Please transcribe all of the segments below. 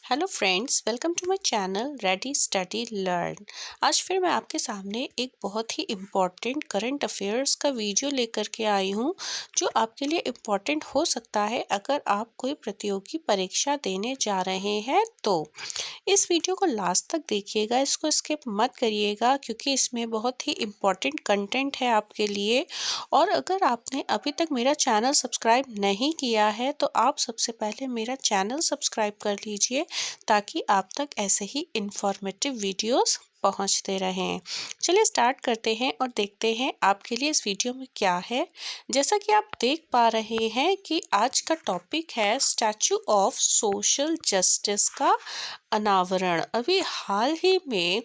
Hello friends, welcome to my channel ready study learn. आज फिर मैं आपके सामने एक बहुत ही इम्पॉर्टेंट करंट अफेयर्स का वीडियो लेकर के आई हूँ जो आपके लिए इम्पॉर्टेंट हो सकता है अगर आप कोई प्रतियोगी परीक्षा देने जा रहे हैं तो इस वीडियो को लास्ट तक देखिएगा, इसको स्किप मत करिएगा क्योंकि इसमें बहुत ही इम्पॉर्टेंट कंटेंट है आपके लिए। और अगर आपने अभी तक मेरा चैनल सब्सक्राइब नहीं किया है तो आप सबसे पहले मेरा चैनल सब्सक्राइब कर लीजिए ताकि आप तक ऐसे ही इंफॉर्मेटिव वीडियोस पहुंचते रहें। चलिए स्टार्ट करते हैं और देखते हैं आपके लिए इस वीडियो में क्या है। जैसा कि आप देख पा रहे हैं कि आज का टॉपिक है स्टैचू ऑफ सोशल जस्टिस का अनावरण। अभी हाल ही में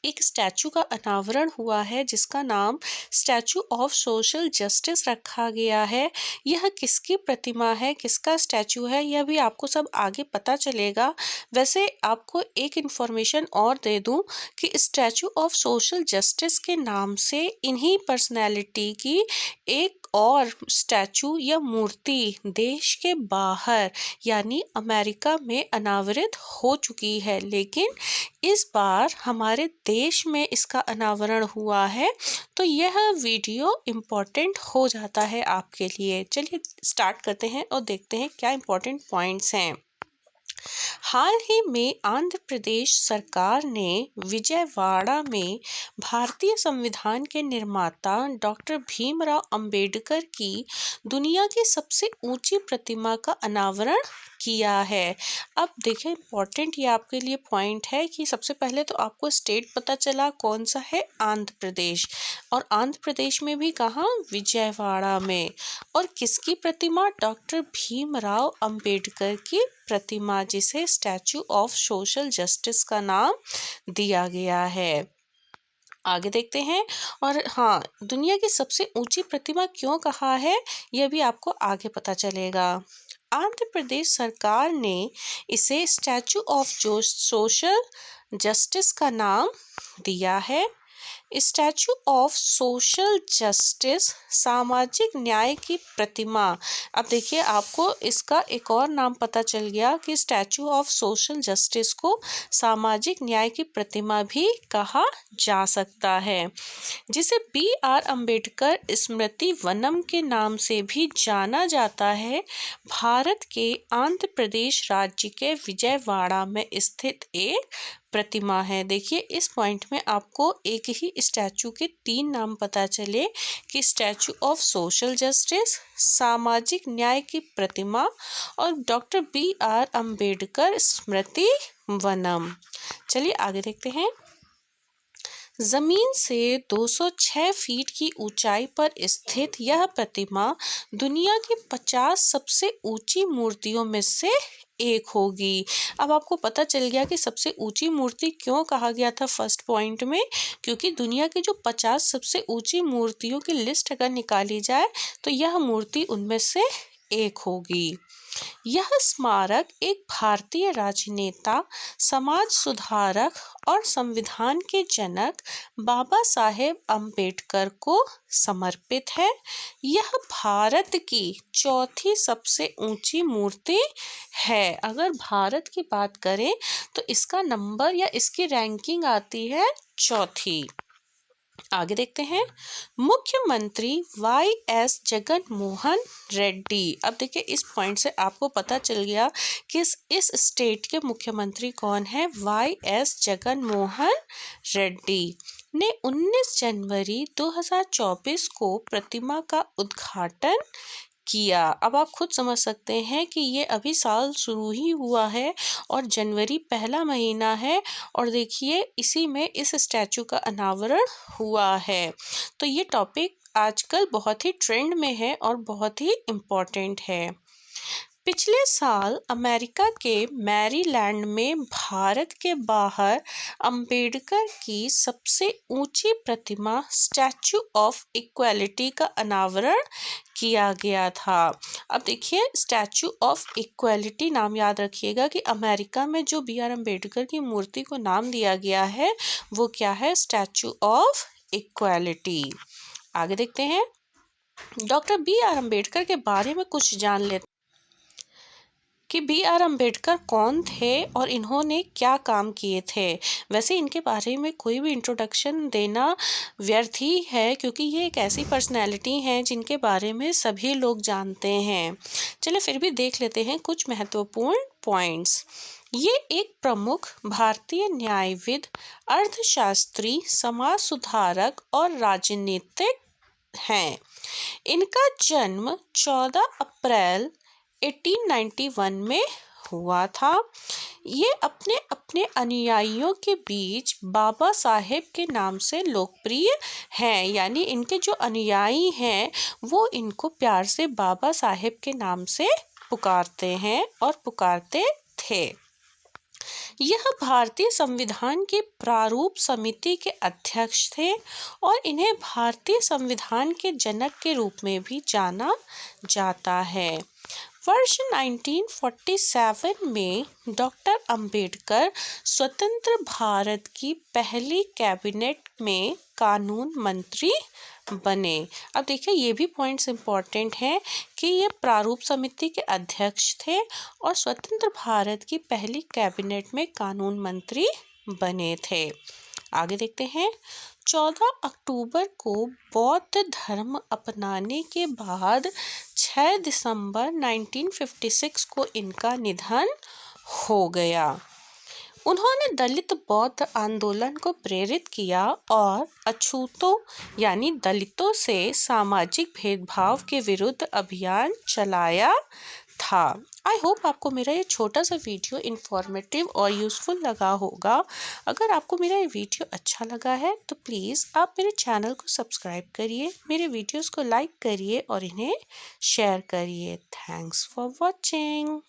एक स्टैचू का अनावरण हुआ है जिसका नाम स्टैचू ऑफ सोशल जस्टिस रखा गया है। यह किसकी प्रतिमा है, किसका स्टैचू है, यह भी आपको सब आगे पता चलेगा। वैसे आपको एक इन्फॉर्मेशन और दे दूं कि स्टैचू ऑफ सोशल जस्टिस के नाम से इन्हीं पर्सनैलिटी की एक और स्टैचू या मूर्ति देश के बाहर यानी अमेरिका में अनावरित हो चुकी है, लेकिन इस बार हमारे देश में इसका अनावरण हुआ है तो यह वीडियो इम्पोर्टेंट हो जाता है आपके लिए। चलिए स्टार्ट करते हैं और देखते हैं क्या इम्पोर्टेंट पॉइंट्स हैं। हाल ही में आंध्र प्रदेश सरकार ने विजयवाड़ा में भारतीय संविधान के निर्माता डॉक्टर भीमराव अंबेडकर की दुनिया की सबसे ऊंची प्रतिमा का अनावरण किया है। अब देखिए इम्पोर्टेंट ये आपके लिए पॉइंट है कि सबसे पहले तो आपको स्टेट पता चला कौन सा है, आंध्र प्रदेश। और आंध्र प्रदेश में भी कहाँ, विजयवाड़ा में। और किसकी प्रतिमा, डॉक्टर भीमराव अंबेडकर की प्रतिमा, जिसे स्टैचू ऑफ सोशल जस्टिस का नाम दिया गया है। आगे देखते हैं। और हाँ, दुनिया की सबसे ऊंची प्रतिमा क्यों कहा है यह भी आपको आगे पता चलेगा। आंध्र प्रदेश सरकार ने इसे स्टैचू ऑफ सोशल जस्टिस का नाम दिया है। स्टैचू ऑफ सोशल जस्टिस, सामाजिक न्याय की प्रतिमा। अब देखिए आपको इसका एक और नाम पता चल गया कि स्टैचू ऑफ सोशल जस्टिस को सामाजिक न्याय की प्रतिमा भी कहा जा सकता है, जिसे बी.आर. अंबेडकर स्मृति वनम के नाम से भी जाना जाता है। भारत के आंध्र प्रदेश राज्य के विजयवाड़ा में स्थित एक प्रतिमा है। देखिए इस पॉइंट में आपको एक ही स्टैचू के 3 नाम पता चले कि स्टैचू ऑफ सोशल जस्टिस, सामाजिक न्याय की प्रतिमा और डॉक्टर बी.आर. अंबेडकर स्मृति वनम। चलिए आगे देखते हैं। जमीन से 206 फीट की ऊंचाई पर स्थित यह प्रतिमा दुनिया की 50 सबसे ऊंची मूर्तियों में से एक होगी। अब आपको पता चल गया कि सबसे ऊंची मूर्ति क्यों कहा गया था फर्स्ट पॉइंट में, क्योंकि दुनिया की जो 50 सबसे ऊंची मूर्तियों की लिस्ट अगर निकाली जाए तो यह मूर्ति उनमें से एक होगी। यह स्मारक एक भारतीय राजनेता, समाज सुधारक और संविधान के जनक बाबा साहेब अम्बेडकर को समर्पित है। यह भारत की चौथी सबसे ऊंची मूर्ति है। अगर भारत की बात करें तो इसका नंबर या इसकी रैंकिंग आती है चौथी। आगे देखते हैं। मुख्यमंत्री वाई.एस. जगन मोहन रेड्डी। अब देखिए इस पॉइंट से आपको पता चल गया कि इस स्टेट के मुख्यमंत्री कौन है। वाई.एस. जगन मोहन रेड्डी ने 19 जनवरी 2024 को प्रतिमा का उद्घाटन किया। अब आप खुद समझ सकते हैं कि ये अभी साल शुरू ही हुआ है और जनवरी पहला महीना है और देखिए इसी में इस स्टैचू का अनावरण हुआ है। तो ये टॉपिक आजकल बहुत ही ट्रेंड में है और बहुत ही इम्पोर्टेंट है। पिछले साल अमेरिका के मैरीलैंड में भारत के बाहर अंबेडकर की सबसे ऊंची प्रतिमा स्टैचू ऑफ इक्वालिटी का अनावरण किया गया था। अब देखिए स्टैचू ऑफ इक्वालिटी नाम याद रखिएगा कि अमेरिका में जो बी.आर. अंबेडकर की मूर्ति को नाम दिया गया है वो क्या है, स्टैचू ऑफ इक्वालिटी। आगे देखते हैं। Doctor B R. अंबेडकर के बारे में कुछ जान लेते कि B.R. अम्बेडकर कौन थे और इन्होंने क्या काम किए थे। वैसे इनके बारे में कोई भी इंट्रोडक्शन देना व्यर्थ ही है, क्योंकि ये एक ऐसी पर्सनैलिटी हैं जिनके बारे में सभी लोग जानते हैं। चलिए फिर भी देख लेते हैं कुछ महत्वपूर्ण पॉइंट्स। ये एक प्रमुख भारतीय न्यायविद, अर्थशास्त्री, समाज सुधारक और राजनीतिक हैं। इनका जन्म 14 अप्रैल 1891 में हुआ था। ये अपने अपने अनुयायियों के बीच बाबा साहेब के नाम से लोकप्रिय हैं, यानी इनके जो अनुयायी हैं वो इनको प्यार से बाबा साहेब के नाम से पुकारते हैं और पुकारते थे। यह भारतीय संविधान की प्रारूप समिति के अध्यक्ष थे और इन्हें भारतीय संविधान के जनक के रूप में भी जाना जाता है। वर्ष 1947 में डॉक्टर अंबेडकर स्वतंत्र भारत की पहली कैबिनेट में कानून मंत्री बने। अब देखिए ये भी पॉइंट्स इम्पॉर्टेंट हैं कि ये प्रारूप समिति के अध्यक्ष थे और स्वतंत्र भारत की पहली कैबिनेट में कानून मंत्री बने थे। आगे देखते हैं। 14 अक्टूबर को बौद्ध धर्म अपनाने के बाद 6 दिसंबर 1956 को इनका निधन हो गया। उन्होंने दलित बौद्ध आंदोलन को प्रेरित किया और अछूतों यानी दलितों से सामाजिक भेदभाव के विरुद्ध अभियान चलाया था। आई होप आपको मेरा ये छोटा सा वीडियो इन्फॉर्मेटिव और यूज़फुल लगा होगा। अगर आपको मेरा ये वीडियो अच्छा लगा है तो प्लीज़ आप मेरे चैनल को सब्सक्राइब करिए, मेरे वीडियोस को लाइक करिए और इन्हें शेयर करिए। Thanks for watching.